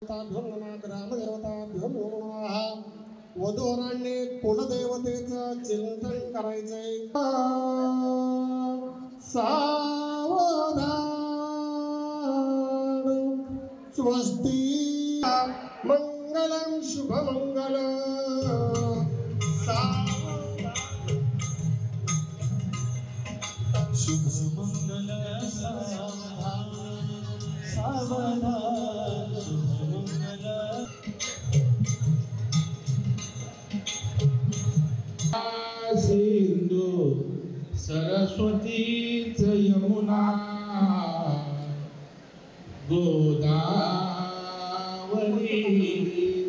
ग्रामदेवताभ्यो नमः। वधूवरांनी कुलदेवतेचं चिंतन करायचंय। सावधान स्वस्ति मंगलम शुभमंगलम शुभमंगल सावधान शुभमंगल सिंधू सरस्वतीच यमुना गोदावरी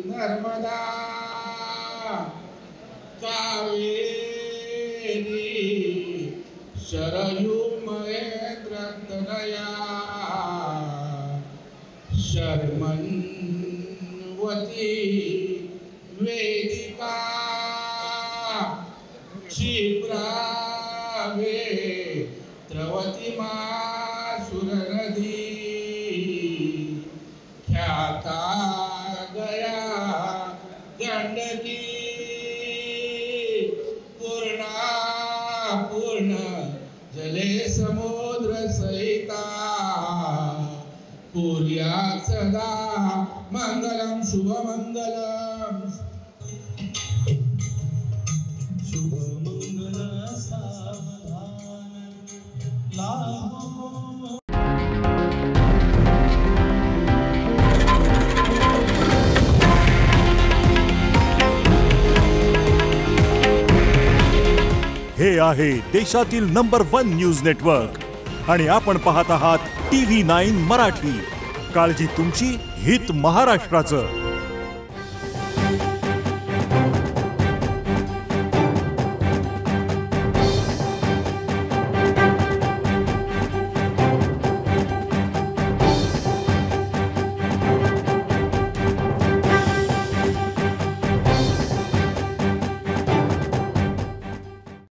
नर्मदा कावेरी शरयू महेंद्रतनया शर्मन्वती वेदिका क्षिप्रावे द्रवती मासुरनदी ख्याता गया गंडकी पूर्ण जले समुद्र सहिता पूर्या सदा मंगलम शुभमंगलम शुभमंगल सावधान लाभो। हे आहे देशातील नंबर 1 न्यूज नेटवर्क आणि आपण पाहत आहात TV9 मराठी। काळजी तुमची, हित महाराष्ट्राचं।